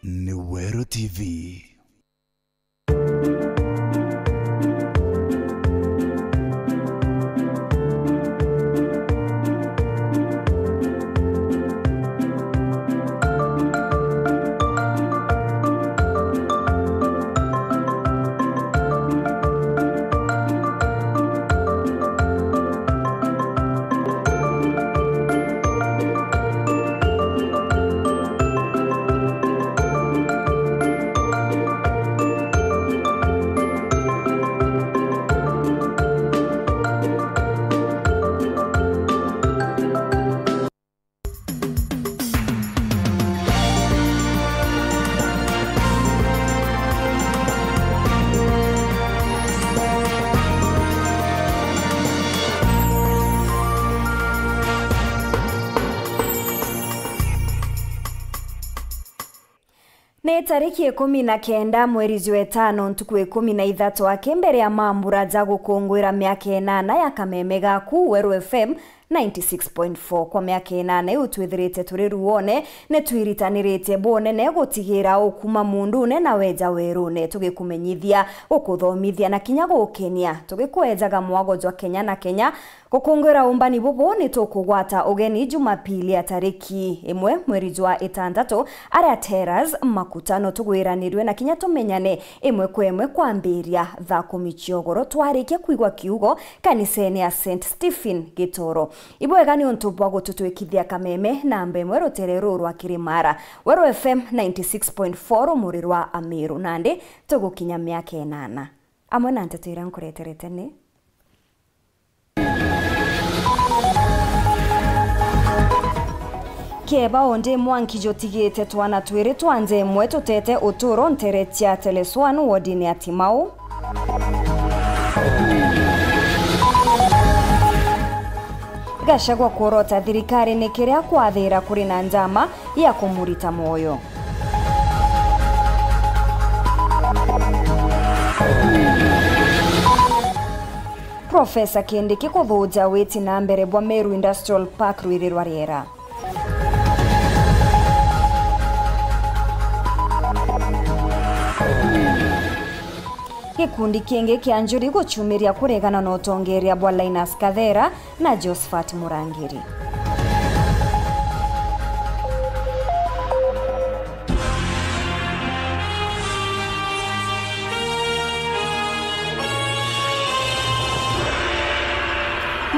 Newero TV. Ni tariki 19 mwezi wa 5 ntuku 13 akembere ya mambura za gukungwira miaka 8 ya Kameme gaku Weru FM 96.4 kwa miaka 8 utwithirite turi ruone ne twiritanirite bonene gutigira okuma mundune na weja werune tugikumenyithia ukuthomithia na kinya gukenia tugikwejaga mwago jwa Kenya na Kenya gukungwira umbani bubu ni tukugwata ugeni Jumapili ya tariki 1 mwezi wa 6 aria teras makutano tugwiranirwe na kinya tumenyane imwe kwemwe kwambiria tha kumichiogoro twarike kwigwa kiugo kaniseni ya St Stephen Gitoro ibwega ni untubwa gututwikithia Kameme na mbemwe roterero rwa Kirimara Weru FM 96.4 muri rwa Amiru nande tugukinya miaka 8 amwe na ntetera nkureterete ni Keba onde mwanki jotigete twana twiri twanze mwe tutete uturo nteretia teleswanu wodini atimau Gashagwa kurota thirikari nikiria kwathira kuri na njama ya kumurita moyo Profesa Kindiki kuthuja witi na mbere bwa Meru Industrial Park rwirirwa riera Gikundi kingi kia njuri guchumiria kuregana na utongeria bwa Linus Kathera na Josephat Murangiri.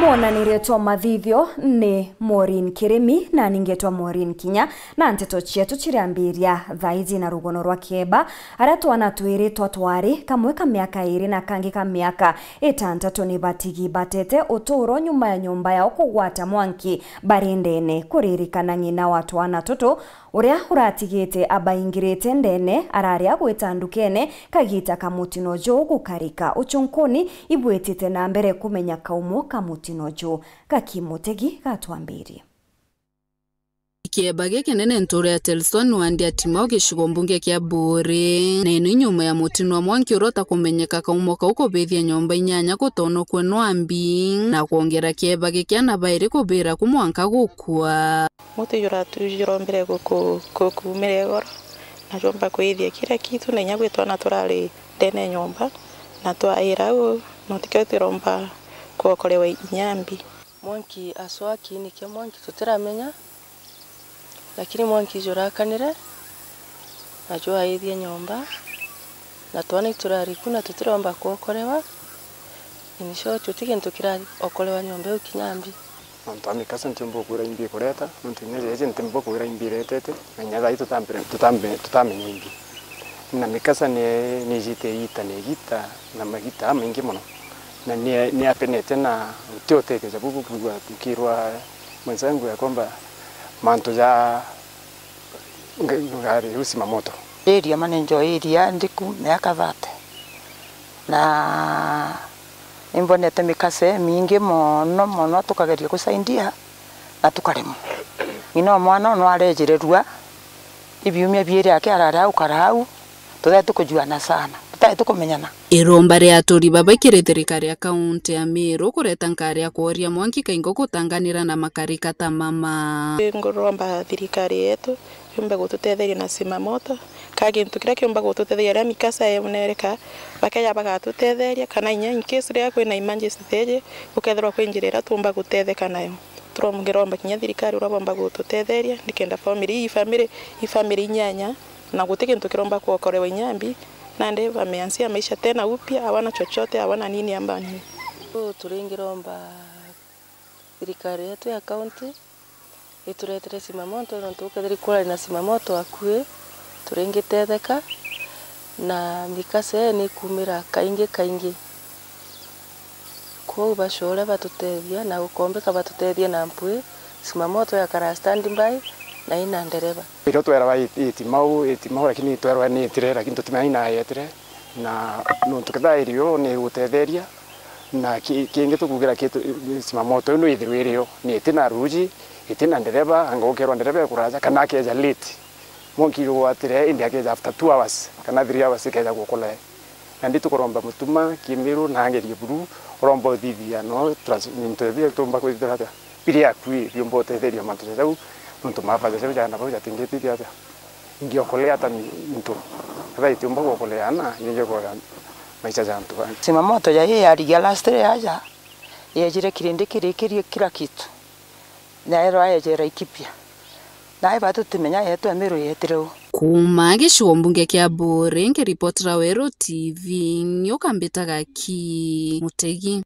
Mona niretwa mathithio ni Maureen Kirimi na ningetwa Maureen Kinya na nteto chietu chiriambiria thaizi na rugono rwa Kieba aria twana twiritwa twari kamwe ka miaka 2 na kangi ka miaka 6 ni batigi batete uturo nyuma ya nyumba ya kugwata mwanki barindene kuririkana ngina watu wana toto uria uratigite abaingirite ndene araria gwitandukene kagita kamutino jo gukarika uchunkoni ibwetite na mbere kumenya kaumo kamutino jo kakimutegi gatwambiri Kieba kinene ntore ya Telson wandia timao gishigo mbunge kia Buri na inu nyuma ya mutino wa mwanki urota kumenyeka kaumoka uko bethia nyomba inyanya kutono kwenu ambi na kuongera Kieba kia na bairi kubira kumwanka gukua Mutu yura mbere kumire goro na jomba kwithia kila kitu na nyagwe twana turari ndene nyomba na twaira u notike tiromba kuokolewa inyambi mwanki aswaki ni kia mwanki tutiramenya lakini mwanki jurakanire na jua ithia nyomba na twana turari kuna tutiromba kuokolewa inisho tutike ntukira okolewa nyomba ukinyambi Antami kasa ntimbo kura imbi kureta ntinye eje ntimbo kura imbi retete na nyaga itu tutamenye imbi na mikasa ni jite ita ne gita na magita mengi mono na ni apenete na utiote za bubu kwa tukirwa mwenzangu ya kwamba manto za ngari usima moto area manenjo area ndiku na kavate na imbonete mikase mingi mono tukageria kusaidia na tukaremo ino mwana no arejererua ibiumia biere yake arara ukarau tutatu kujuana sana tutatu kumenyana iromba ria turi babakire thirikari ya kaunti ya Meru kureta nkari ya kuoria mwanki kaingo kutanganira na makarika ta mama ngoromba thirikari yetu kiumba gututetheria na simamoto ka gintu kiria kiumba gututetheria ria mikasa yonereka bakeya bagatutetheria kana inya in case ria kwina emergency stage ukethirwa kwinjirira tumba gutetheka nayo turomgeromba kinya thirikari urabomba gututetheria nikenda family nyanya na gutike kintu kiromba kuokorewa inyambi na ndio wameanzia maisha tena upya, hawana chochote, hawana nini ambani. Turingiromba thirikari yetu ya county ituretere simamoto no tukethiri kula na simamoto akue turingitetheka na mikase ni kumira kaingi kwa bashore batutethia na ukombeka batutethia na mpwe simamoto ya kara standing by na ina ndereba iro twera itimau lakini twera ni tire lakini tutimanya yetire na no tukethairio ni gutetheria na kingi tukugira kitu simamoto ino ithirwirio ni tina ruji itina ndereba angokerwa ndereba kuraja kana keja late monkiro watire india keja after 2 hours kana 3 hours keja gukola na nditu kuromba mutuma kimiru na ngeri buru rombo thithia no transmit tumba ko ithirata piria kui yombo tetheria matuzau nto mafaza sebe jana boja tingeti tiata ingio kolea ta nto rai tumba ko kolea na yeje ko maisha zantu simamoto ya yeye aligia last year aja yejire kirinde kirekerie kila kitu na ero ayejera ikipia na ibatu tumenya yetu amiru yetireu kuma gicigo mbunge kia Mburi ngiripotera Wero TV nyukambitaga ki Mutegi.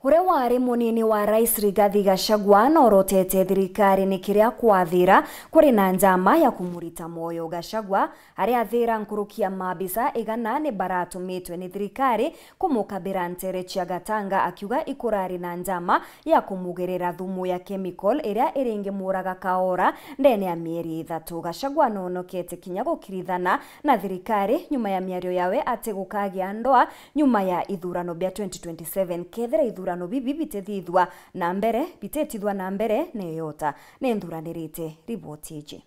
Ure wari munini wa Rais Rigathi Gachagua norotete thirikari ni kiria kwathira kuri na njama ya kumurita moyo. Gachagua ari athira nkurukia mabisa igana ni baratumitwe ni thirikari kumukabira ntere cia Gatanga akiuga ikurari na njama ya kumugerera thumu ya chemical iria iringi muraga kaora ndene ya mieri 3. Gachagua nonokete kinya gukirithana na thirikari nyuma ya miario yawe ati gukagia ndoa nyuma ya ithurano bia 2027 kethira ithurano bibi bitethithwa na mbere neyota nendhuranirite riboti iji.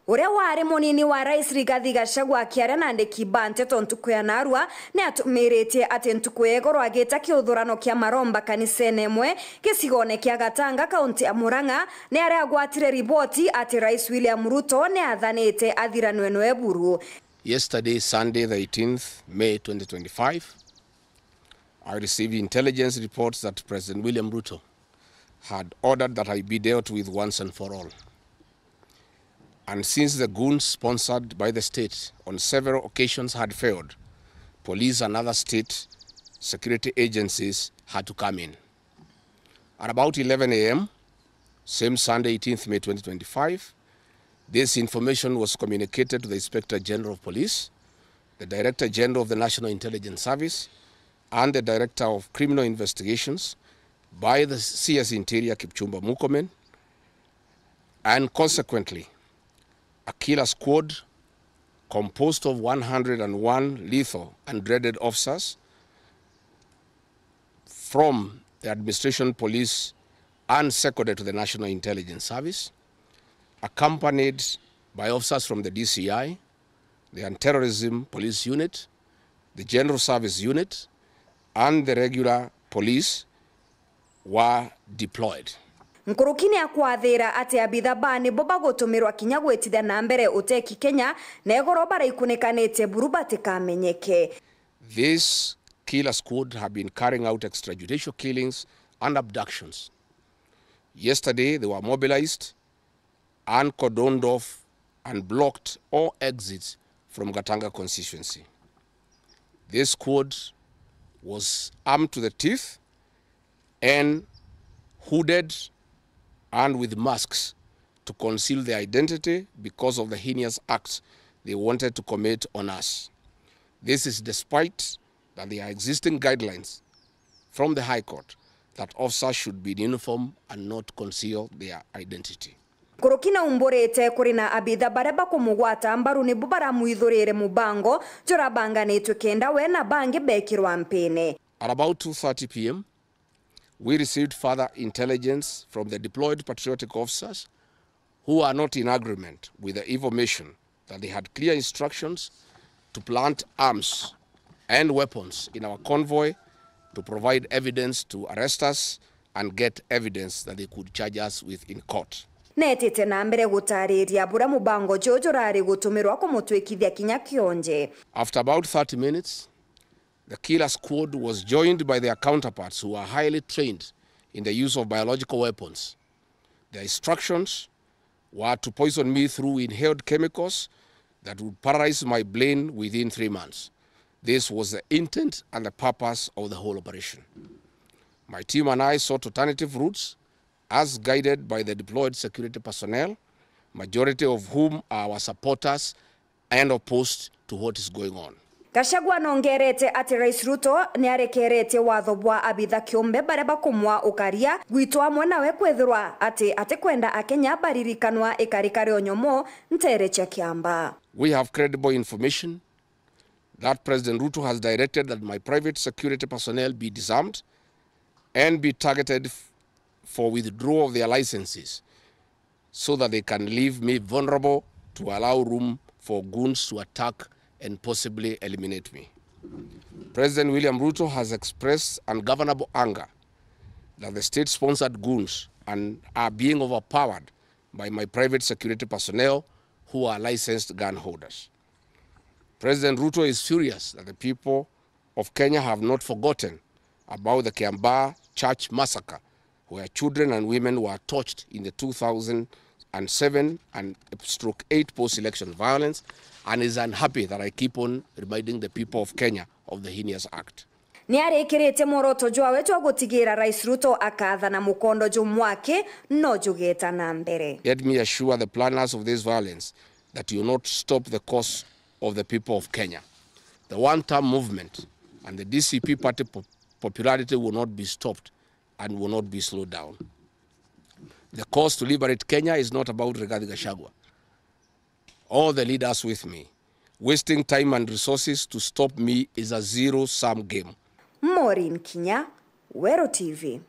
Uria wari munini wa Rais Rigathi Gachagua akiaria na andiki banteto ntuku ya Narua ni atumirite ati ntuku egoro agita kiuthurano kia maromba kanisene mwe gicigone kia Gatanga kaunti ya Murang'a ni aria agwatire riboti ati Rais William Ruto ni athanite athiranwe no eburu. Yesterday, Sunday, the 18th May 2025, I received intelligence reports that President William Ruto had ordered that I be dealt with once and for all. And since the goons sponsored by the state on several occasions had failed, police and other state security agencies had to come in. At about 11 a.m., same Sunday, 18th May 2025, this information was communicated to the Inspector General of Police, the Director General of the National Intelligence Service, and the Director of Criminal Investigations by the CS Interior Kipchumba Murkomen, and consequently, a killer squad composed of 101 lethal and dreaded officers from the Administration Police and seconded to the National Intelligence Service, accompanied by officers from the DCI, the Anti-Terrorism Police Unit, the General Service Unit, and the regular police were deployed. Nkurukini akwathira ati abitha bani boba gutumirwa kinya gwetithia na mbere uteki Kenya na egoro bara ikunikanite buru batikamenyeke. This killer squad have been carrying out extrajudicial killings and abductions. Yesterday they were mobilized and cordoned off and blocked all exits from Gatanga constituency. This squad was armed to the teeth and hooded and with masks to conceal their identity because of the heinous acts they wanted to commit on us. This is despite that there are existing guidelines from the High Court that officers should be in uniform and not conceal their identity. Kurukina umborete kurina abitha bareba kumugwata mbaru ni bubara muithurire mubango jora banganitwe kenda we na bangi bekirwa mpene. At about 2:30 p.m., we received further intelligence from the deployed patriotic officers who are not in agreement with the information that they had clear instructions to plant arms and weapons in our convoy to provide evidence to arrest us and get evidence that they could charge us with in court. Netete na mbere gutariria bura mubango jojo rari gutumirwa kumutwikithia kinya kionje. After about 30 minutes, the killer squad was joined by their counterparts who are highly trained in the use of biological weapons. Their instructions were to poison me through inhaled chemicals that would paralyze my brain within 3 months. This was the intent and the purpose of the whole operation. My team and I sought alternative routes as guided by the deployed security personnel, majority of whom are our supporters and opposed to what is going on. Gachagua nongerete ati Rais Ruto niarekerete watho bwa abitha kiumbe bare bakumwa ukaria gwitwa mwana we kwethirwa ati kwenda akenya baririkanwa ikarikare onyomo ntere cha kiamba. We have credible information that President Ruto has directed that my private security personnel be disarmed and be targeted for withdrawal of their licenses so that they can leave me vulnerable to allow room for goons to attack and possibly eliminate me. President William Ruto has expressed ungovernable anger that the state-sponsored goons are being overpowered by my private security personnel who are licensed gun holders. President Ruto is furious that the people of Kenya have not forgotten about the Kiambaa church massacre, where children and women were tortured in the 2007 and /8 post-election violence, and is unhappy that I keep on reminding the people of Kenya of the heinous act. Niarekirete moroto jwa wetu agutigira Rais Ruto akatha na mukondo jumwake no jugeta na mbere. Let me assure the planners of this violence that you will not stop the cause of the people of Kenya. The one-term movement and the DCP party popularity will not be stopped and will not be slowed down. The cause to liberate Kenya is not about Rigathi Gachagua. All the leaders with me. Wasting time and resources to stop me is a zero-sum game. Maureen Kinya, Wero TV.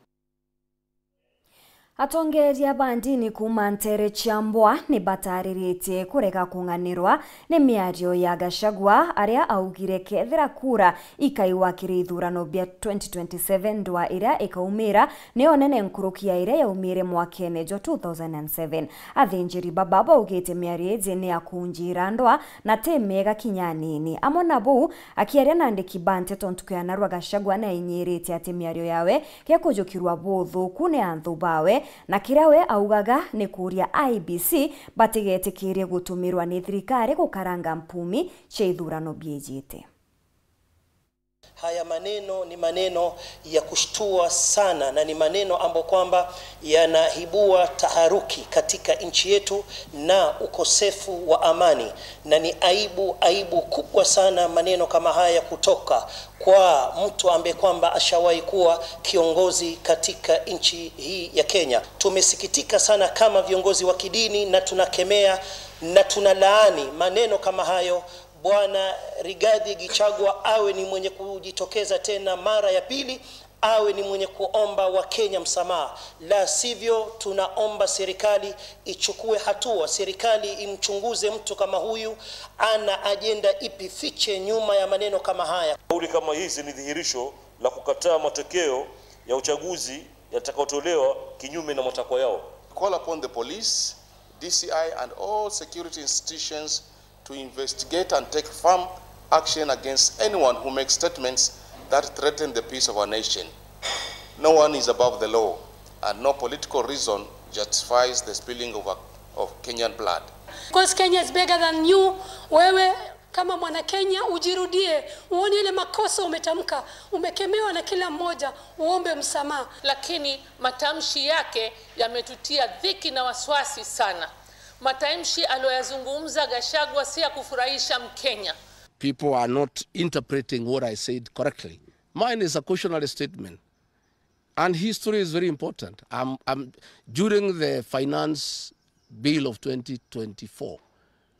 Atongeria bandini kuma ntere chiambwa ni bataririte kureka kunganirwa ni miario ya Gachagua aria augire kethira kura ikaiwakire ithurano bia 2027 ndwa iria ikaumira ni onene nkurukia iria yaumire mwakene jo 2007. Athinjiri bababa ugite miario eze ni akunjira ndwa na temega kinyanini. Amona bu akiaria nandiki bante tontukianarwa Gachagua na inyirite ati miario yawe kekujukirwa bothu kune anthu bawe na kirawe augaga ni kuria IBC batigetikirie gutumirwa ni thirikari gukaranga mpumi cha ithurano biejite. Haya maneno ni maneno ya kushtua sana na ni maneno ambayo kwamba yanaibua taharuki katika nchi yetu na ukosefu wa amani, na ni aibu kubwa sana maneno kama haya kutoka kwa mtu ambaye kwamba ashawahi kuwa kiongozi katika nchi hii ya Kenya. Tumesikitika sana kama viongozi wa kidini na tunakemea na tunalaani maneno kama hayo. Bwana Rigathi Gachagua awe ni mwenye kujitokeza tena mara ya pili, awe ni mwenye kuomba wa Kenya msamaha. La sivyo tunaomba serikali ichukue hatua, serikali imchunguze mtu kama huyu, ana agenda ipi fiche nyuma ya maneno kama haya. Kauli kama hizi ni dhihirisho la kukataa matokeo ya uchaguzi yatakayotolewa kinyume na matakwa yao. Call upon the police, DCI and all security institutions to investigate and take firm action against anyone who makes statements that threaten the peace of our nation. No one is above the law, and no political reason justifies the spilling of Kenyan blood. Because Kenya is bigger than you. Wewe kama mwana Kenya ujirudie, uone ile makosa umetamka, umekemewa na kila mmoja, uombe msamaha. Lakini matamshi yake yametutia dhiki na wasiwasi sana. Matamshi aliyozungumza Gachagua si ya kufurahisha Mkenya. People are not interpreting what I said correctly. Mine is a cautionary statement. And history is very important. During the finance bill of 2024,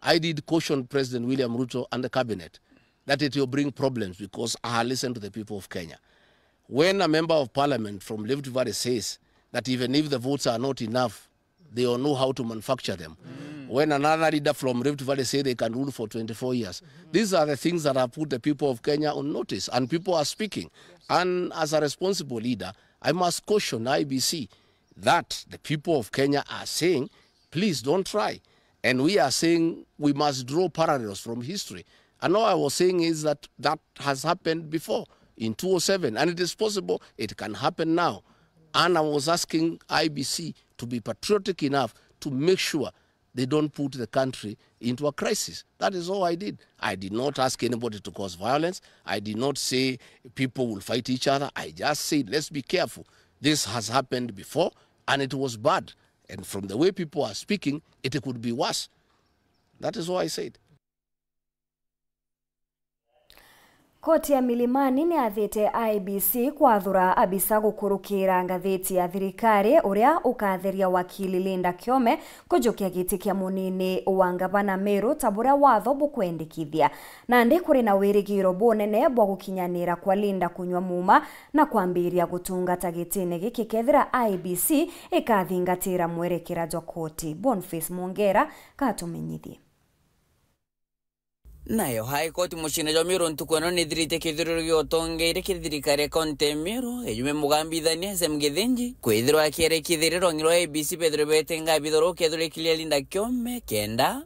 I did caution President William Ruto and the cabinet that it will bring problems because I listened to the people of Kenya. When a member of parliament from Rift Valley says that even if the votes are not enough, they will know how to manufacture them. When another leader from Rift Valley say they can rule for 24 years. These are the things that have put the people of Kenya on notice, and people are speaking. And as a responsible leader, I must caution IBC that the people of Kenya are saying, please don't try. And we are saying we must draw parallels from history. And all I was saying is that that has happened before in 2007, and it is possible it can happen now. And I was asking IBC to be patriotic enough to make sure they don't put the country into a crisis. That is all I did. I did not ask anybody to cause violence. I did not say people will fight each other. I just said, let's be careful. This has happened before, and it was bad. And from the way people are speaking, it could be worse. That is all I said. Koti ya Milimani ni athite IBC kwathura abisa gukurukira ngatheti ya thirikari uria ukatheria wakili Linda Kiome kujukia giti kia munini wa ngavana Meru tabura watho bukwendikithia na ndi kuri na wirigiro bunene bwa gukinyanira kwa Linda kunywa muma na kwambiria gutungata gitini giki kethira IBC ikathingatira mwerekera jwa koti. Boniface Mongera katumenyithie. Nayo High Court mushine jo Meru ntukwano nithirite kithuriro giotongeire kithirikari konte Meru ejume mugambithania semgethenji kwithirwa kiere kithiriro ngiro ABC Pedro Betenga bithoro kethure kilia Linda Kiome kenda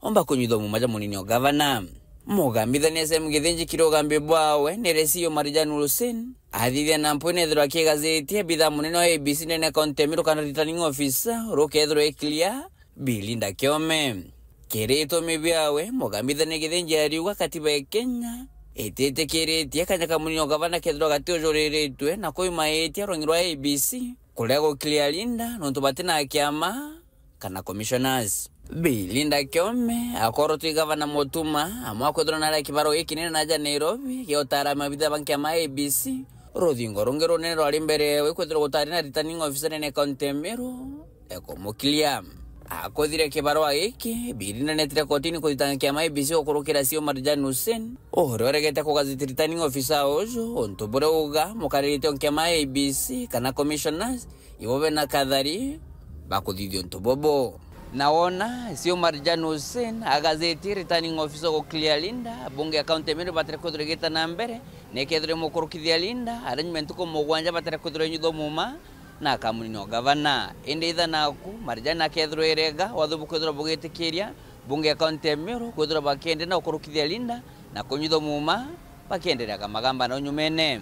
omba kunyitho mumaja munini o governor mugambithania semgethenji kirogambe bwawe neresio Marijani Hussein athithia na mpone thirwa kigazeti bitha munene o ABC nene konte Meru kana returning officer rokethure kilia Linda Kiome Kereto mebiawe mugambithania githenji ariuga katiba ya Kenya etete keretia kanyaka munini o gavana kethiro gatio joreretwe na koima etia rongirwa ABC kulego clear Linda nonto batina kiama kana commissioners Linda Kiome akorotu gavana Motuma amwa kwethiro na kibaro ikinene na Nairobi giotara mabitha banki ya ABC rodingo rongero nero ali mbere we kwethiro gutari na returning officer ne County Meru ekomokiliam akothire kibarua iki Linda netire kotini kuthitangkia IBC okurukira sio Marijani Hussein ohoregete ko gazeti returning officer ojo ontobore uga mukarite onkia IBC kana commissioners iwobe na kadhari bakuthithio ntobobo naona sio Marijani Hussein agazeti returning officer ko clear Linda bunge account Meru batire kuthregeta na mbere nekethire mukurukithia Linda arrangement ko mugwanja batire kuthire nyitho muma na kamunini o gavana ende itha naku Marijani akethiro erega wathubu kwethiro bugitikiria bunge account Meru kwethiro bakende na ukurukithia Linda na kunyitho muma bakenderega magamba na nyumene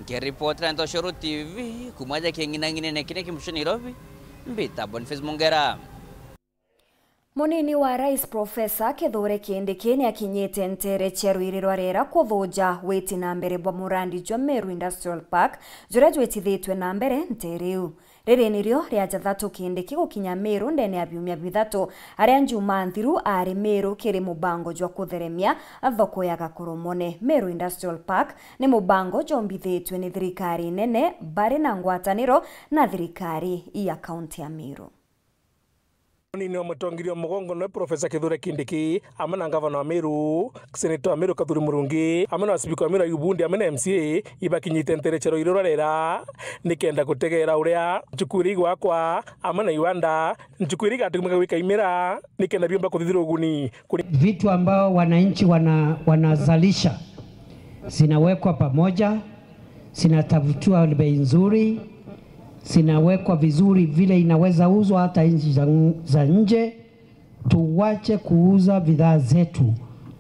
nke reporter nto Shoro TV kumaja kingina nekine kimshoni Nairobi mbita Boniface Mongera. Munini wa Rais Professor Kithure Kindiki ni akinyite ntere cherwiriro rera kuthuja witi na mbere bwa murandi jwa Meru Industrial Park jura jwetithitwe na mbere nteriu riri nirio ria jathatu Kindiki gukinya Meru ndene ya biumia bithatu aria njuma nthiru ari Meru kiri mubango jwa kutheremia thoko ya Gakoromone. Meru Industrial Park ni mubango jombithitwe ni thirikari nene bari na ngwataniro na thirikari ya kaunti ya Meru. Munini wa mutongirio mugongo no Professor Kithure Kindiki amana gavana wa Meru senator wa Meru Kathuri Murungi amana speaker wa Meru Yubundi amana MCA ibakinyite nterechero iroro rera nikenda gutegera uria njukwiri gwakwa amana Iwanda njukwiri gatumika wika imera nikenda biomba kuthithira uguni vitu ambao wananchi wanazalisha zinawekwa pamoja, zinatafutiwa bei nzuri, zinawekwa vizuri vile inaweza uzwa hata nchi za nje. Tuwache kuuza bidhaa zetu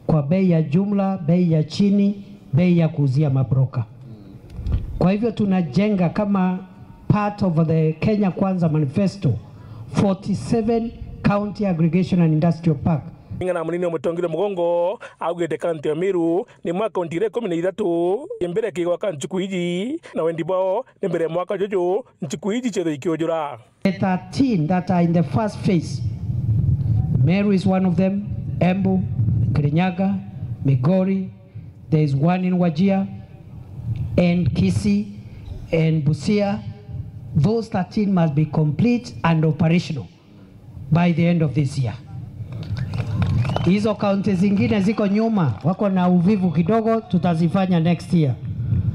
kwa bei ya jumla, bei ya chini, bei ya kuuzia mabroka. Kwa hivyo tunajenga kama part of the Kenya Kwanza Manifesto 47 County Aggregation and Industrial Park. Ngana munini omutongire mugongo augete county ya Meru ni mwaka ontire 13 imbere kigwaka nchukuiji na wendibao imbere mwaka jojo nchukuiji chedo ikiojura. The 13 that are in the first phase, Meru is one of them, Embu, Kirinyaga, Migori, there is one in Wajir and Kisii and Busia. Those 13 must be complete and operational by the end of this year. Hizo kaunti zingine ziko nyuma, wako na uvivu kidogo, tutazifanya next year.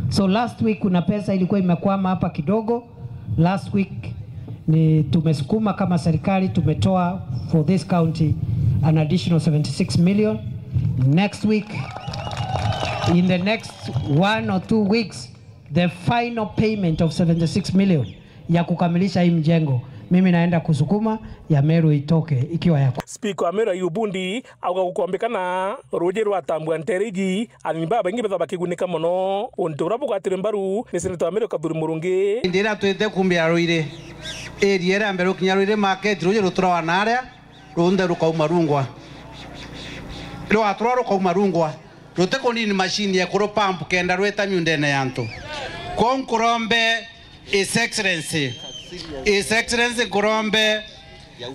So last week kuna pesa ilikuwa imekwama hapa kidogo. Last week ni tumesukuma kama serikali, tumetoa for this county an additional 76 million. Next week, in the next 1 or 2 weeks, the final payment of 76 million ya kukamilisha hii mjengo. Mimi naenda kusukuma ya Meru itoke ikiwa yako. Speaker wa Meru Yubundi auga gukombekana Roger Watambua Nterigi animba bengi betha bakigunika muno ontura bugatire mbaru ni Senator wa Meru Kadhuri Murungi ndira twete kumbia roire eriera mbero kinyaroire market Roger rutura wanaria runde rukauma rungwa ro atura rukauma rungwa rute konini machine ya kuro pump kenda rweta myundene yanto konkurombe His Excellency Kurombe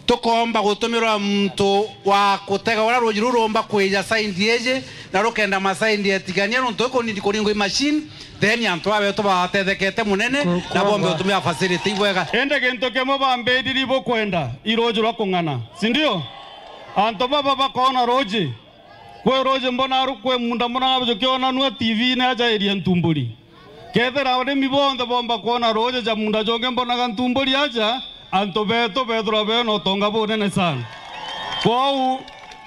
tukomba gutumirwa mtu wa kutega wala Roger rumba kweja saindi eje na rukenda masaindi etigania nonto ko ndi koringo machine then yanto abe to batethekete munene na bombe utumia facility wega ende gento kemo bambe diribo kwenda irojo rakongana si ndio anto baba bakona roje kwe roje mbona arukwe munda mbona abejo kiona nwa TV na aja eri ntumburi kethera wale mibonda bomba kuona roje ja munda jonge mbona gantumburi aja anto beto bedro be no tonga bonene sana kwau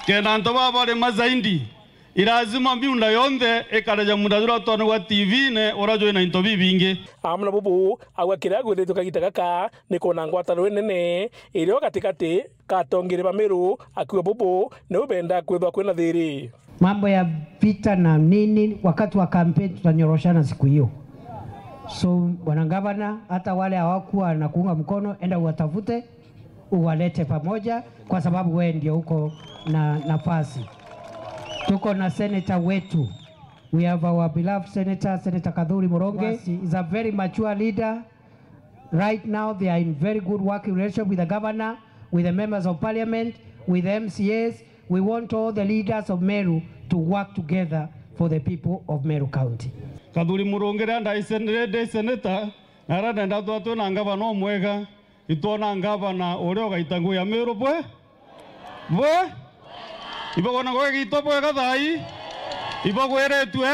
kena anto baba le mazaindi irazima miunda yonde ekaraja munda jura tone wa TV ne orajo ina into bibinge amna bubu agwakira gwethe tukagita gaka nikona ngwatano nene irio katikati katongire ba Meru akiwa bubu ne ubenda kwethwa kwena thiri mambo ya vita na nini wakati wa campaign tutanyoroshana siku hiyo. So bwana gavana hata wale hawakuwa na kuunga mkono enda uwatafute uwalete pamoja kwa sababu wewe ndio huko na nafasi. Tuko na senator wetu. We have our beloved Senator Kadhuri Muronge. He is a very mature leader. Right now they are in very good working relationship with the governor, with the members of parliament, with the MCAs. We want all the leaders of Meru to work together for the people of Meru County. Kadhuri Muronge anda isenere senator narada ndatu atu na ngava no mwega itona ngava na oreo gaitangu ya Meru bwe ibogona go gito bwega thai ibogeretwe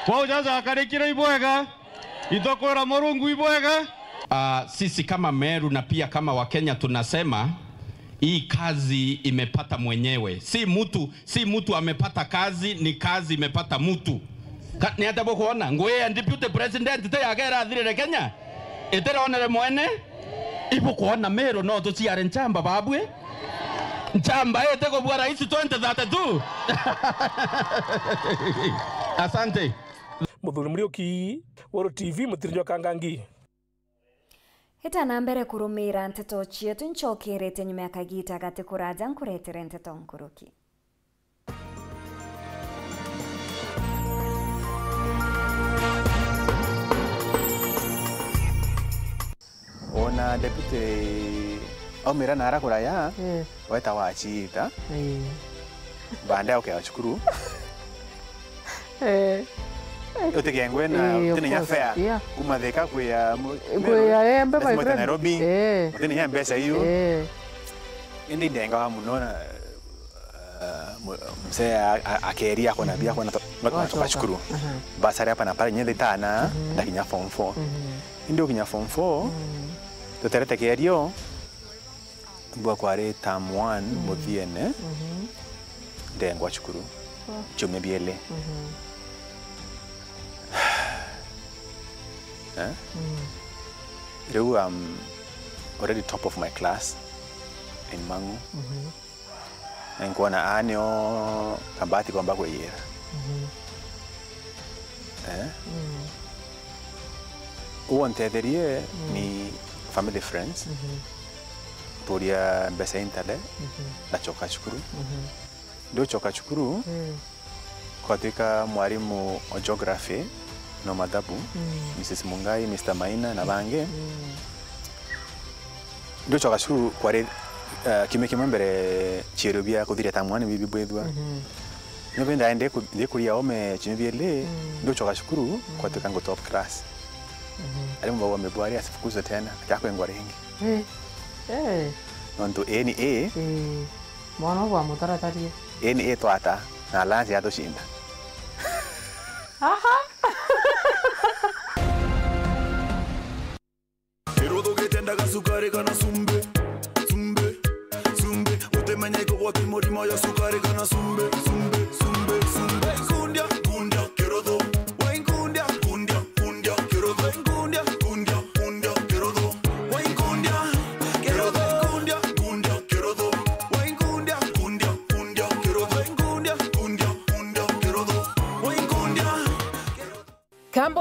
kwa ujaza akarekira ibwega itokwera Murungu ibwega. Sisi kama Meru na pia kama Wakenya tunasema hii kazi imepata mwenyewe, si mtu amepata kazi, ni kazi imepata mtu. Ni hata kuona ngoe deputy president te yagera thire Kenya etera onere mwene ipo kuona Meru no to ciare nchamba babwe nchamba ete ko bwa rais 2032 asante Muthuri Muriuki Woro TV Mutirinyo Kangangi Hita na mbere kurumira nteto chietu nchokirete nyuma ya kagita gati kuraja nkuretere nteto nkuruki. Ona deputy omira nara kuraya weta wachita banda okay achukuru utegengwe na tena fair kumadheka kwa embe my friend Nairobi tena mbesa hiyo indi denga munona mzee akeria kwa nabia kwa tukashukuru basari hapa na pale nyende tana ndakinya form 4 ndio kinya form 4 tuterete kerio bwa kware tam 1 muthiene ndengwa chukuru chume biele I'm already top of my class in Mangu. And kuona anyo kabati kwamba kwa yera. Uontetherie ni family friends. Turia mbesa intale na choka chukuru. Ndio choka chukuru katika mwalimu wa geography no madabu Mrs. Mungai, Mr. Maina na bange ndio choka chukuru kware kimwe mbere chirubia kuthira tamwani bibi bwethwa nobenda ende kuria ome chimibiele ndio choka chukuru katika ngo top class alimu baba mebwari asifukuze tena akakwe ngware hingi nonto NA mwana wa mutaratari NA twata na lanzi ya toshinda aha Erodo getenda sukari kana sumbe utemanye ko wati morimo ya sukari kana sumbe kundia erodo wain kundia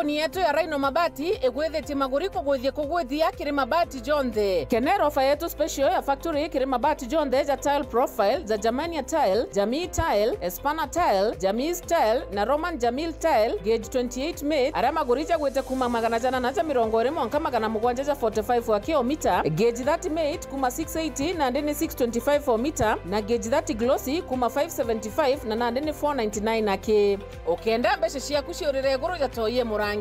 kambuni yetu ya Rhino Mabati egwethete maguriko gwithie kugwithia kiri mabati jonthe. Kenero ofa yetu special ya factory kiri mabati jonthe ja tile profile za Germania tile, Jamii tile, Espana tile, Jamii tile na Roman Jamil tile gauge 28 made ara magurija gwete kuma magana jana na mirongo ire mwanka magana mugwanja 45 wa kilomita, gauge 30 made kuma 680 na ndeni 625 for meter na gauge 30 glossy kuma 575 na ndeni 499 ake. Okenda mbeshe cia kuciurire guru jatoye murangi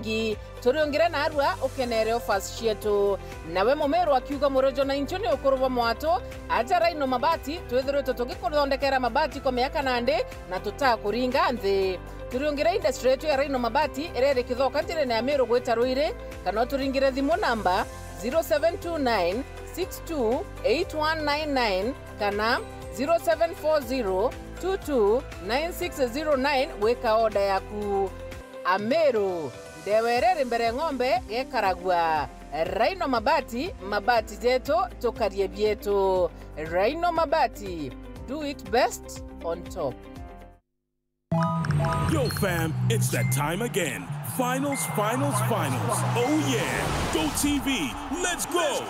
turiongire na arua ukenere offers cietu nawe mumero akiuga murojo na inchoni ukuruva mwato aja Rhino Mabati twithirite tugikuthondekera mabati kwa miaka nande na tutakuringa nthi. Turiongire industry yetu ya Rhino Mabati irere kithoka njire na Meru gwita Ruire kana turingire thimu namba 0729 628199 kana 0740 229609 weka oda yaku. Ameru ndewerere mbere ng'ombe gekaragwa. Rhino Mabati, mabati jetu tukarie bietu. Rhino Mabati, do it best on top. Yo fam, it's that time again. Finals. Oh yeah, Go TV, let's go.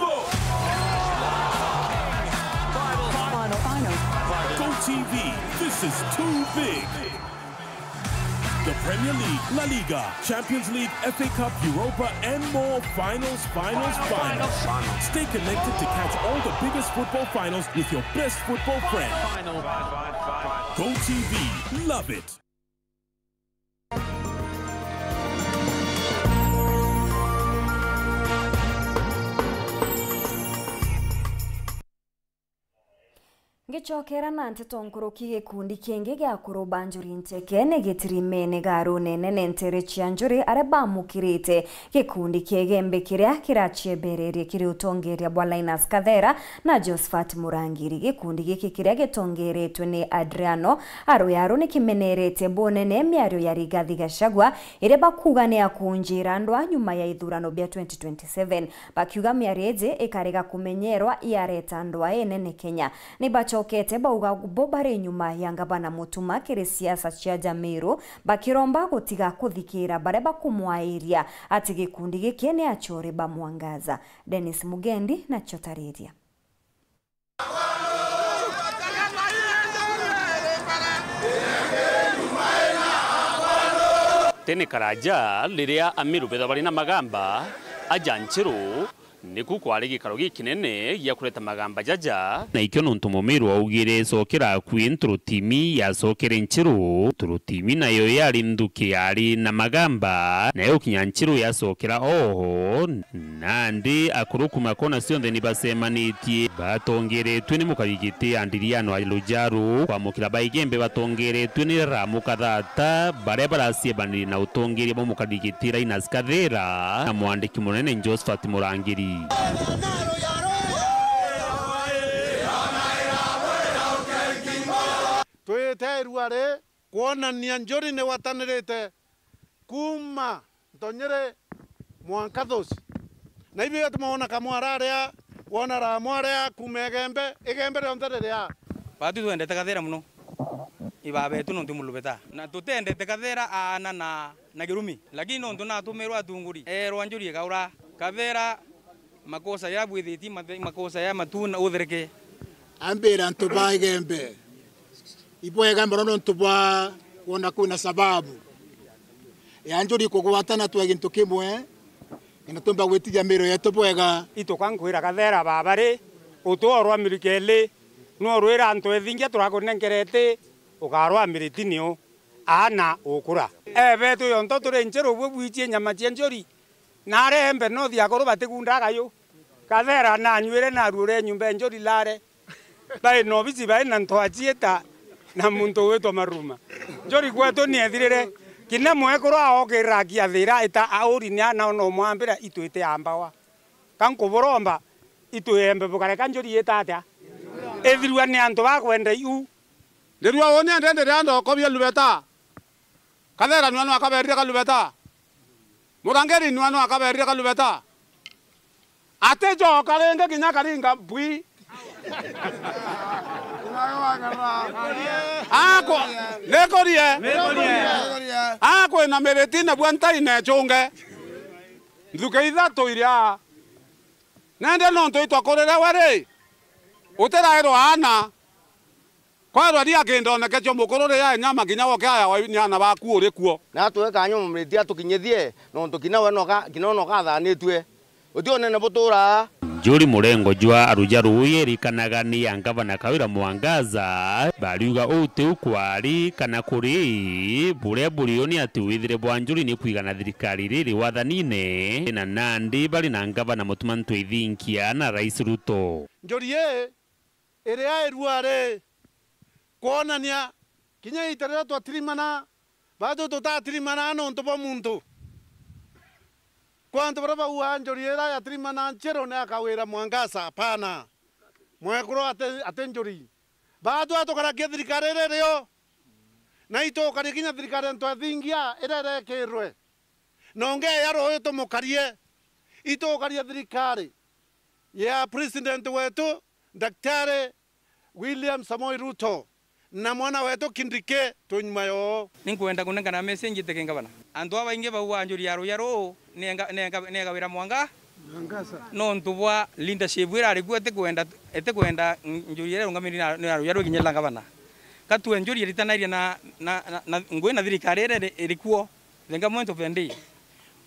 Go TV, this is too big. The Premier League, La Liga, Champions League, FA Cup, Europa, and more. Finals. Stay connected to catch all the biggest football finals with your best football friend. Go TV, love it. Gichokera na nteto nkoroki gikundi kingi gya kuroba njuri nteke negitirimene garo nene nentere chianjuri areba mukirite gikundi kigembe kiria kirachiebererie kiri utongeria bwa Linus Kadhera na Josephat Murangiri. Gikundi giki kiria gitongeretwe ni Adriano Aroyaro ni kimenerete bonene miario ya Rigathi Gachagua ire bakuga ni akunjira ndwa nyuma ya ithurano bya 2027 bakiuga miareje ikarega kumenyerwa yareta ndwa enene Kenya ni bachokete bauga bobare nyuma ya ngabana mutuma kiri siasa cia Jamiru bakiromba gutiga kuthikira bare bakumwairia ati gikundi giki ni achore bamwangaza. Dennis Mugendi na Chotariria. Tene karaja liria Amiru betha bari na magamba ajanchiru niku kwari gikaro gikinene gya kureta magamba jaja na ikyo nuntu Mumiru augire sokera kwintro timi ya sokere nchiru turutimi nayo yari nduki yari na magamba nayo kinyanchiru ya sokera oho nandi akuruku makona sionde ni basemanitie batongere twini mukarigiti andiriano alujaru kwa mukira baigembe batongere twini ramuka thata bare barasie bandiri na utongere bo mukarigiti Linus Kadhera na mwandiki munene Josephat Murangiri. Tweteruare kuonania njuri ni watanirite kuma ntonyere mwanka thuci na hivyo tumeona kamwararia wona ramwaria kuma igembe rionthe riria batu twendete Kadhera muno ibabetu nuntu mulubeta na tutendete Kadhera ana na Girumi lakini nuntu natumirwa atunguri rwanjuri gaura Kadhera makosa ya bwithiti makosa ya matuna uthereke ambira ntuba igembe ibwega mrono ntuba wona kuna sababu yanjuri kugwatana tu egintu kimwe inatumba gwitija miro yetu bwega itukankwira Kadhera babari utwarwa mirikele no rwira antu ethingia turakunengerete ukarwa miritinio ana ukura betu yonto turenjero bwichie nyama cia njori nare embe no thia koro batigundaga yo Kadhera na nywire na rure nyumba njori lare bai no bici bai na ntwachieta na muntu wetu maruma njori gwetu ni ethirire kina mwekoro aokera kiathira eta auri ni ana no mwambira itwite ambawa kankuboromba itwembe bukare kanjori etata ethirwa ni antu bakwenda yu ndirwa woni ndende rando kobya lubeta Kadhera nwana akaberira kalubeta Murangeri nwana akaberira kalubeta ate jo kalenge kinya karinga bwi Ako nekorie ako na meretina bwanta ine chunge nduke ithato iria nende no ntoitwa korera wari uterairo ana kwa rwari akindoneke cio mukurure ya nyama kinya woke aya nyana baku uri kuo na tuweka nyuma mretia tukinyethie no tukinawe no kathanitwe utionene butura Njuri murengo jwa arujaru yerikanaga ni angavana Kawira Mwangaza bariuga uteu kwari kana kuri bure burioni ati withire bwa Njuri ni kuigana thirikari riri wathanine na Nandi bari na ngavana Mutumantu Ithinkia na Rais Ruto. Njuri ere airuare kuonania kinya itere twatirimana bado tutatirimana no ntobo muntu kwanto baraba uanjori era ya trimana nchero ne Kawira Mwangaza hapana mwekuro ate Njuri bado atokara thirikari rero na ito karikinya thirikari nto Ithingia ere kirwe nonge yaro yo tomokarie ito karia thirikari ya president wetu Daktari William Samoei Ruto na mwana wetu Kindiki tunyuma yo ninkwenda kunengana message tekenga bana andu abainge bauwa Njuri yaro nega Kawira Mwangaza no ntubwa leadership wira ari kwete kwenda Njuri rero ngamiri yaro kinyelanga bana katu Njuri ritanaria na ngwena thirikari erikuo thenga mwento fendi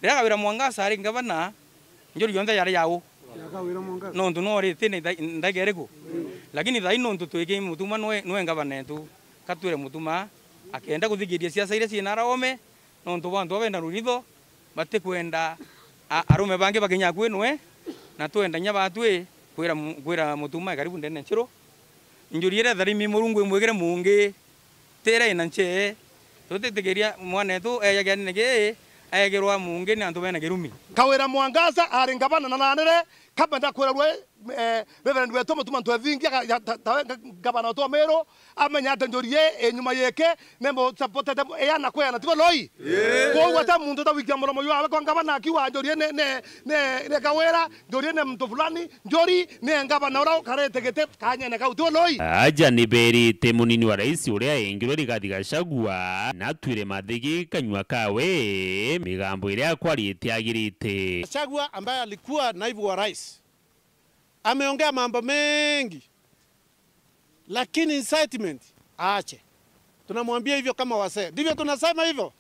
rega Kawira Mwangaza ari ngabana Njuri yonda yari yawo no ntu no ritine ndagereko lakini thai no ntu twike mutuma no ngabana tu katwire mutuma akenda kuthigiria siasa ile ciana ome no ntu bantu benda ruritho bate kwenda arume bange bakinya kwinwe na twenda nya batwe kwira mutuma karibu ndene chiro Njuri ire tharimi murungu mwegere mungi tera ina nche tutetegeria mwana tu eyaganege ayegerwa mungi ni antu bena gerumi Kawira Mwangaza ari ngabana na nanere kabanda kwira rwe reverend wetu Mutumantu Ithinkia gabana to Meru amenya Njuri enyuma yeke nembo supported yana kwena tibo loi ko wata muntu ta wikia muromo yo abe ngabana akiwa Njuri ne Kawira Njuri ne mtu fulani Njuri ne ngabana ora karetegete kanyene ka tibo loi aja ni beri te munini wa rais uria engiro Rigathi Gachagua na twire mathigi kanywa kawe migambo iria kwariete agirite Gachagua ambaye alikuwa naibu wa rais ameongea mambo mengi lakini incitement aache. Tunamwambia hivyo kama wasee. Ndivyo tunasema hivyo?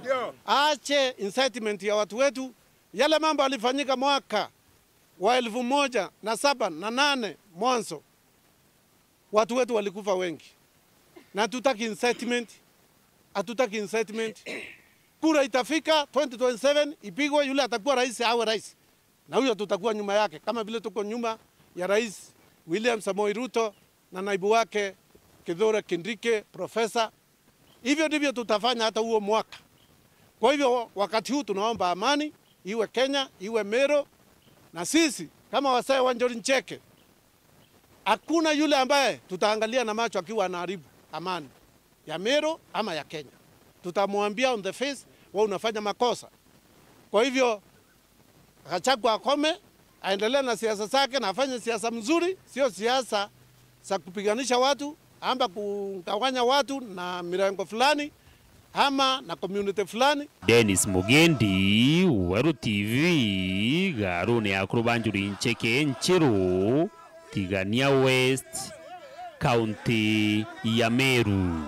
Ndio. Aache incitement ya watu wetu. Yale mambo alifanyika mwaka wa 2007 na 8 mwanzo. Watu wetu walikufa wengi. Na hatutaki incitement. Hatutaki incitement. Kura itafika 2027 ipigwe yule atakuwa rais awe rais. Na huyo tutakuwa nyuma yake kama vile tuko nyuma ya Rais William Samoei Ruto na naibu wake Kithure Kindiki profesa. Hivyo ndivyo tutafanya hata huo mwaka. Kwa hivyo wakati huu tunaomba amani iwe Kenya, iwe Meru, na sisi kama wasee wa Njuri Ncheke hakuna yule ambaye tutaangalia na macho akiwa anaharibu amani ya Meru ama ya Kenya. Tutamwambia on the face wewe unafanya makosa. Kwa hivyo Gachagua akome aendelee na siasa zake na afanye siasa mzuri, sio siasa za kupiganisha watu amba kugawanya watu na mirengo fulani ama na community fulani. Dennis Mugendi, Weru TV, Garuni Akruba Njuri Ncheke Nchiru, Tigania West, County ya Meru.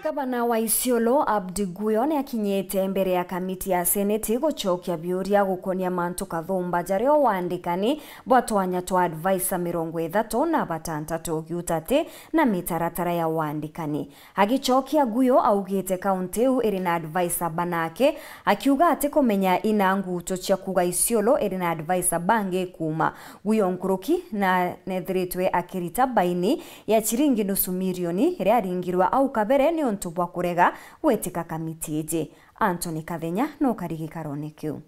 Gavana wa Isiolo Abdi Guyo ni akinyete mbere ya kamiti ya Seneti gucokia biuria gukonia mantu kathumba jario wandikani bwatwanya twa advisor 30 na batantatu giutate na mitaratara ya wandikani. Agicokia Guyo augite kaunti u iri na advisor banake akiuga ati kumenya ina nguto cia kuga Isiolo iri na advisor bange kuma. Guyo nkuruki na nethiritwe akirita baini ya chiringi nusu milioni iri aringirwa au kabere ni ntubwa kurega wetika kamiti ije. Anthony Kathenya no karigi karone kiu.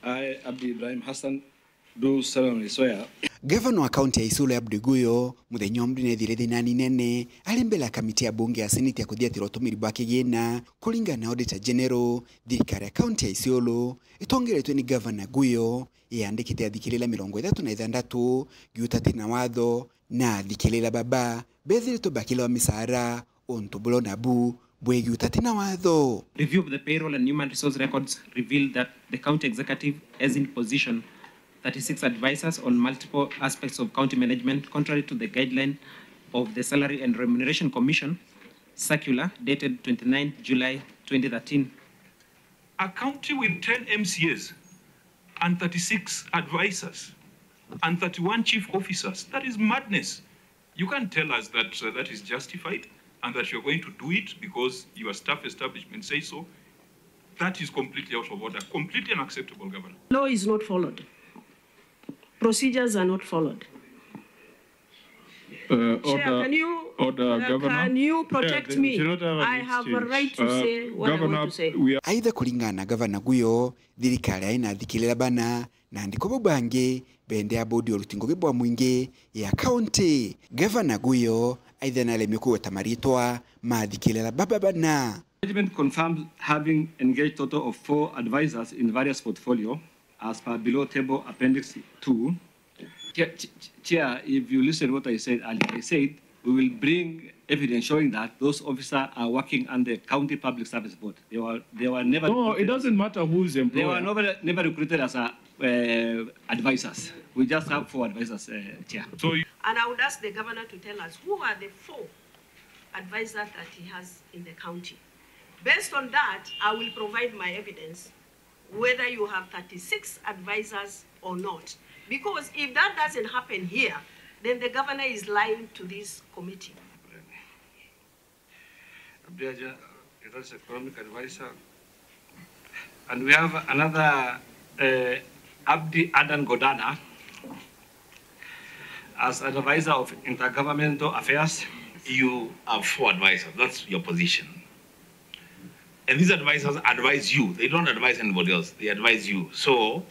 I, Abdi Ibrahim Hassan, do solemnly swear. Gavana wa kaunti ya Isiolo Abdi Guyo muthenya omri nethire thinani nene ari mbele ya kamiti ya bunge ya seneti ya kuthiatira utumiri bwa kigina kuringana na auditor general. Thirikari ya kaunti ya Isiolo itongeretwe ni Gavana Guyo yandikite athikirira 36 giutati na watho na athikirira baba bethiritwe bakila wa misara ontubulo nabu bwe giutati na watho. Review of the payroll and human resource records revealed that the county executive has in position 36 advisors on multiple aspects of county management, contrary to the guideline of the Salary and Remuneration Commission circular dated 29 July 2013. A county with 10 MCAs and 36 advisors and 31 chief officers, that is madness. You can't tell us that that is justified and that you're going to do it because your staff establishment says so. That is completely out of order, completely unacceptable, Governor. Law is not followed. Procedures are not followed. Chair, can you protect me? I have a right to say what I want to say. Aidha kulingana na Gavana Guyo, thirikari aina thikirira bana na ndiko bange bende ya bodi olutingo gibwa mwingi ya county. Gavana Guyo aidha na lemekuwa tamaritwa mathikirira baba bana. Management confirmed having engaged total of 4 advisors in various portfolio as per below table appendix 2. Chair, if you listen to what I said earlier, I said we will bring evidence showing that those officers are working under County Public Service Board. They were never. No, it doesn't matter who's employed. They were never recruited as advisors. We just have 4 advisors, Chair. And I would ask the governor to tell us who are the 4 advisors that he has in the county. Based on that, I will provide my evidence whether you have 36 advisors or not. Because if that doesn't happen here, then the governor is lying to this committee. That's economic advisor. And we have another Abdi Adan Godana as advisor of intergovernmental affairs. You have 4 advisors, that's your position. And these advisors advise you. They don't advise anybody else. They advise you. So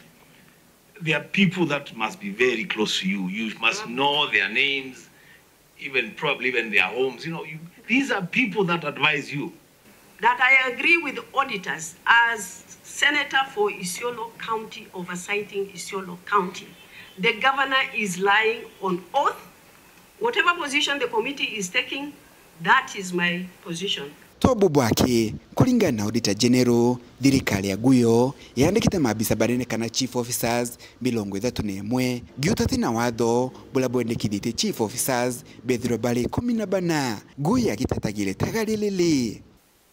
there are people that must be very close to you. You must know their names, probably even their homes. You know, these are people that advise you. That I agree with auditors as Senator for Isiolo County oversighting Isiolo County. The governor is lying on oath. Whatever position the committee is taking, that is my position. Tobu bwake kulingana na auditor general, thirikari ya Guyo yandikite mabisa barene kana chief officers 31 giutati na watho bula bwendekithite chief officers bethiro bali 14. Guyo akitatagire tagalilili.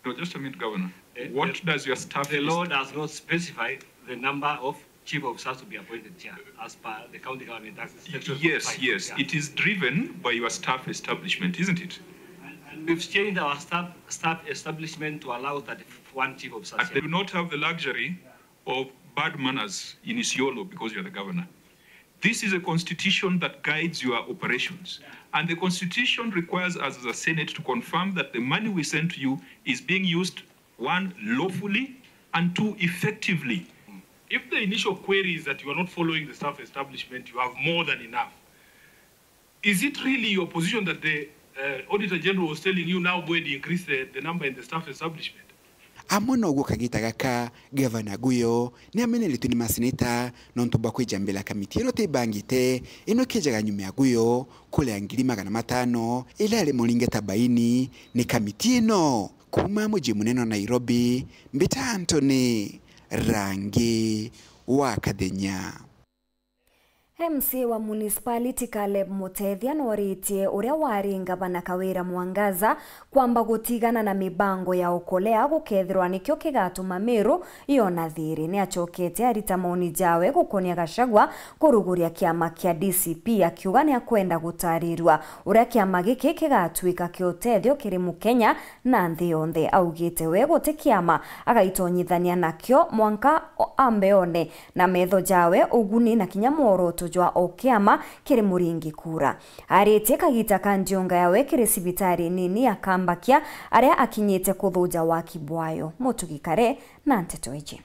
So just a minute, Governor. What does your staff? The law does not specify the number of chief officers to be appointed, Chair, as per the county government act. Yes. It is driven by your staff establishment, isn't it? We've changed our staff establishment to allow that 1 chief officer. They do not have the luxury of bad manners in Isiolo because you're the governor. This is a constitution that guides your operations. And the constitution requires us as a Senate to confirm that the money we send to you is being used, 1, lawfully, and 2, effectively. If the initial query is that you are not following the staff establishment, you have more than enough. Is it really your position that the Auditor General was telling you now going to increase the number in the staff establishment? Amono ugo kagita gaka Gavana Guyo ni amene lituni maseneta nontoba kwijambela kamiti ino tebangite ino kejaga nyume ya Guyo kule angili 500 ila ale molingeta 40 ni kamiti ino kuma muji muneno Nairobi. Mbita Anthony Rangi wa Kadenya. MC wa municipality Caleb Mutethia noritie uria wari Gavana Kawira Mwangaza kwamba gutigana na mibango ya ukolea gukethirwa nikyo kigatuma Meru yona thiri. Ni achokete arita maoni jawe gukonia Gachagua kuruguria kiama kia DCP akiuga ni akwenda gutarirwa uria kiama giki kigatwika kiotethio kiri Mukenya na nthi yonthe. Augite we guti kiama agaitonyithania nakyo mwanka ambeone na metho jawe uguni na kinyamoroto jwa okiama kiri muringi kura. Arete kagita kanjionga yawe kiri sibitari nini akambakia aria akinyete kuthuja wa Kibwayo. Mutugikare na Nteto Eje.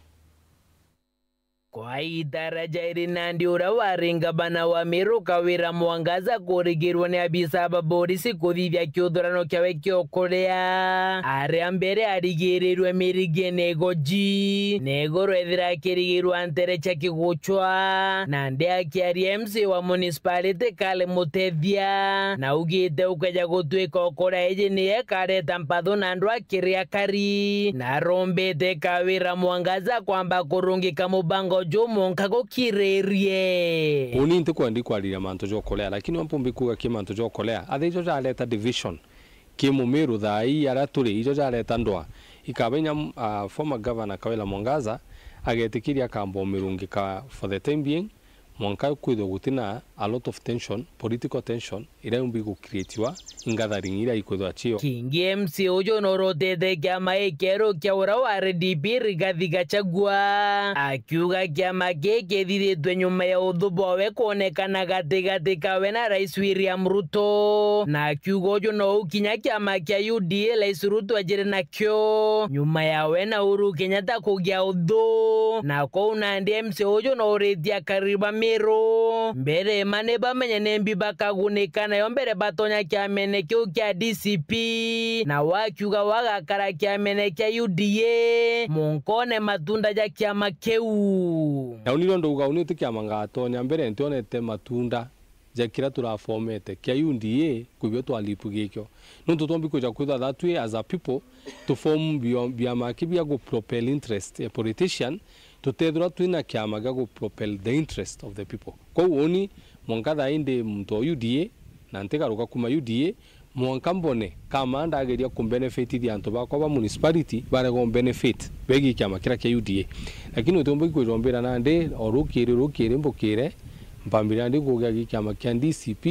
kwa itaraja irinandi ura waringa bana wa Meru Kawira Mwangaza kurigirwo ni abisa ba polisi kuthithia kiuthurano kiawe kiokorea aria mbere arigirirwe mirige negoji negoro ethira kirigirwa ntere cha kiguchwa na ndi akiaria MC wa municipality Kale Mutethia na ugite ukaja gutwika okora eje ni ekareta mpatho na andu akiria kari na rombete Kawira Mwangaza kwamba kurungika mubango jomo nkago kirerie uni nte kuandikwa aliria manto jokolea lakini wampumbi kuga ki manto jokolea athijo jaleta division ki Mumiru thai araturi ijo jaleta ndwa ikabenya former governor Kawira Mwangaza agetikiria kambo mirungika for the time being mwanka kuido gutina a lot of tension, political tension ira umbi ku creatiwa ingathering ira ikudo achio Kingi MC ujo norotete kiama ekero kia ura wa RDP Rigathi Gachagua akiuga kiama geke thithitwe nyuma ya uthubu we kuonekana gatigati kawe na Rais William Ruto na akiuga ujo no ukinya kiama kia UDA Rais Ruto ajire nakyo nyuma ya we na Uhuru Kenyatta kugia uthu na kwa ndi MC ujo no retia kariba Meru mbere mane bamenye nembi bakagunikana yo mbere batonya kiamene kiu kia DCP na wakiuga wagakara kiamene kia UDA munkone matunda ya kiama keu na uniro nduga unite kiama ngatonya mbere ntionete matunda jakira turafomete kia UDA kubyo twalipu gikyo nuntu tombi kuja kuda that way as a people to form biama kibia go propel interest a politician to tedra twina kiama go propel the interest of the people ko oni monkada inde mto UDA na ntekaruka kuma UDA mwankambone kama ndageria ku benefit di anto ba kwa municipality bare go benefit begi kiama kira kia UDA lakini utombi kujombera nande orukire mbokire mpambira ndi kuga kiama kia DCP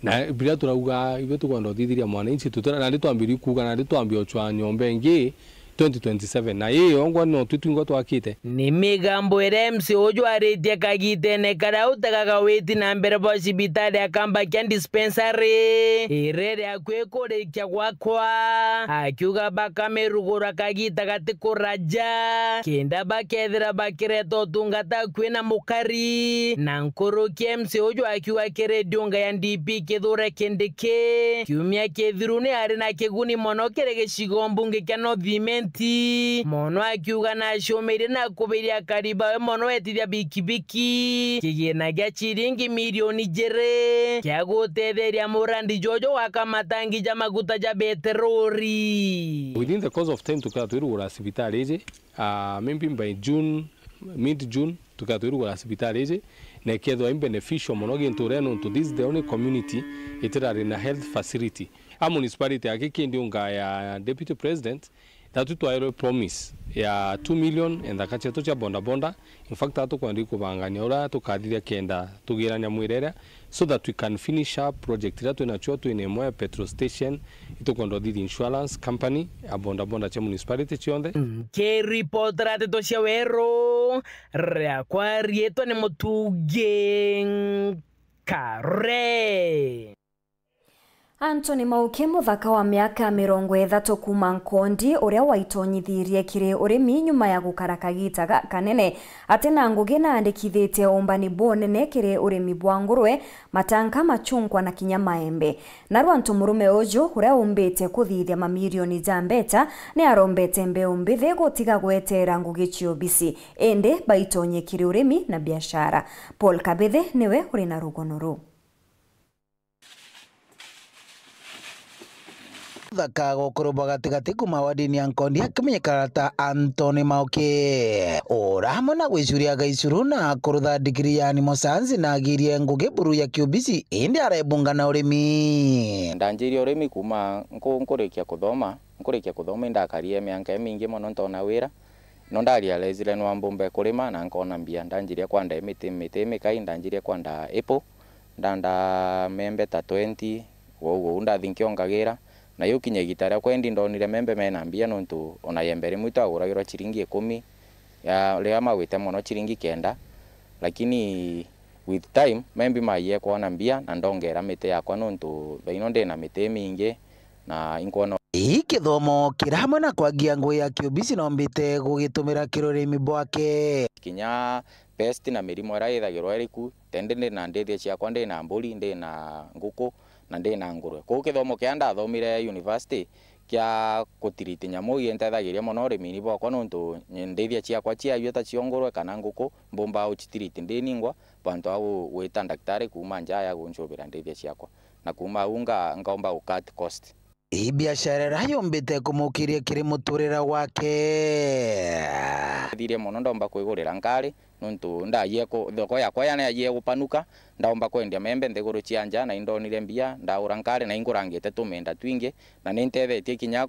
na bila turauga ibe tukwando thithiria mwananchi tutara na nditwambiri kuga na nditwambio chwa nyombe ngi 2027 na iyo ngwa no twitwingo twakite ni migambo MC ujo aritie kagitene kada utakaga weti na mbere bo sibitari akamba kia dispensary irere akwekore kia gwakwa akiuga bakamerugura kagita gati kuraja kenda bakethira bakireto tungata kwina mukari na nkoro kia MC ujo akiuga kere dunga ya NDP kithure kendeke kiumia kethiruni ari na kiguni mono kerege shigombunge kia North mono akiuga na shomeire na kubiria kariba we mono etithia bikibiki kigina gya chiringi milioni jere kya gutetheria murandi jojo wakamatangi ja maguta ja beterori within the course of time tukatwirugura sibitari ije maybe by mid June tukatwirugura sibitari ije na kedo im beneficial mono gintu reno to this the only community itirari na health facility a municipality akikendi unga ya deputy president that to a promise ya 2 million and the kacheto cha bonda in fact atu kwandi kubanganya ura tukadhiria kenda tugiranya mwirera so that we can finish up project ira tunacho tu ine moya petrol station itukondo the insurance company a bonda cha municipality chionde ke reporter ate to shawero reakwari ne motuge kare Anthony Mauki muthaka wa miaka 30 kuma Nkondi uria waitonyithirie kiri urimi nyuma ya gukara kagita kanene atena ngugi na andikithite umbani bonene kiri urimi bwa ngurwe matanka machungwa na kinya maembe na rwantu murume ujo uria umbite kuthithia mamilioni ja mbeta ni arombete mbeu mbithi gutiga gwetera ngugi ciobisi ende baitonye kiri urimi na biashara Paul Kabethe niwe uri na rugonoro thaka gokuruba gatigati kuma wadini ya Nkondi akimenyekana ta Anthony Mauki ora hamwe na gwicuria gaicuru na kurutha digiri ya animo science na agirie ngugi buru ya kiubisi indi arebunga na urimi ndanjirie urimi kuma nkurikia kuthoma indakarie mianka mingi muno ntona wira no ndarealizire no ambombe kurima na nkona mbia ndanjirie kwanda miti mikai ndanjirie kwanda apple ndanda membe ta 20 wowo ndathinkio ngagira na yo kinye gitara kwendi ndonire membe mena mbia nontu ona yembere muito aguragirwa chiringi 10 ya ria magwite mono chiringi 9 lakini with time membe maiye kuona mbia na ndongera mite yakwa nontu baino ndena mite mingi na inkona Ikithomo kira hamwe na kwagia ngui ya kiubisi nombite gugitumira kirurimi bwake kinya pest na mirimo ira ithagirwo eriku tende ndi na ndithia ciakwa ndi na mburi ndi na nguku na ndi na ngurwe ku kithomo kia ndathomire university kia kutiriti nyamu yentethagiria muno urimi-ini bwakwa nontu ndithia ciakwa ciayua ta cio ngurwe kana nguku mbumba ucitiriti ndi ningwa bantu au wita daktari kuma nja ya guncubira ndithia ciakwa na kuma unga ngaomba cut cost. Biashara yombite kumukiria kiri muturira wake thirie muno ndomba kwigurira ngari nontu ndagie thoko yakwa yana yagie gupanuka ndaomba kwendia membe nthiguru cia nja na indonire mbia ndaura ngari na ingurangite tumenda twingi na nintethetie kinya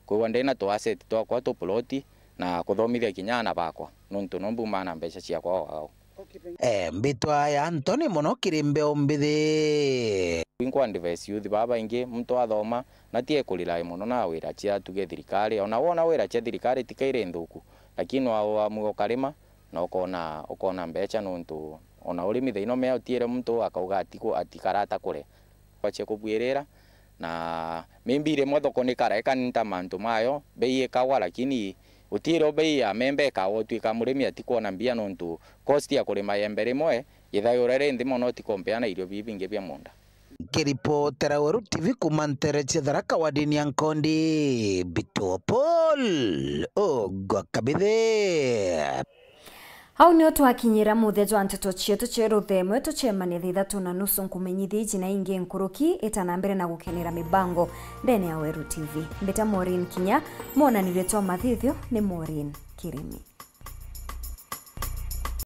kuwa ndina tu asset twakwa tu ploti na kuthomithia kinya na bakwa nontu nombuma na mbeca ciakwa wao. Mbitwa ya Anthony muno kirimbe ombithi Winkwa advise youth baba ingi mtu athoma na tie kulila muno na wira cia tuge thirikari ona wona wira cia thirikari tikaire nthuku lakini wa mugo karima na ukona mbeca nontu ona urimi thino me utiire mtu akauga atikarata kure kwache kubwirira na mimbire mothoko ni kareka nta mantu mayo bei ikawa lakini utiro bei ya membe ka otwika murimi atikuona mbia nontu cost ya kurima yembe rimwe ithayurere ndi mono tikompeana irio bibinge bya munda. Kiripotera Weru TV kumantere Tharaka wadini ya Nkondi Bitopol Ogwakabithe. Hau nio twakinyira muthejo wa nteto cietu ceru themwe tucemania thitha tuna nusu nkumenyithi jina ingi nkuruki itana mbere na gukenera mibango ndene ya Weru TV. Mbeta Maureen Kinya, mwonanire twa mathithio ni Maureen Kirimi.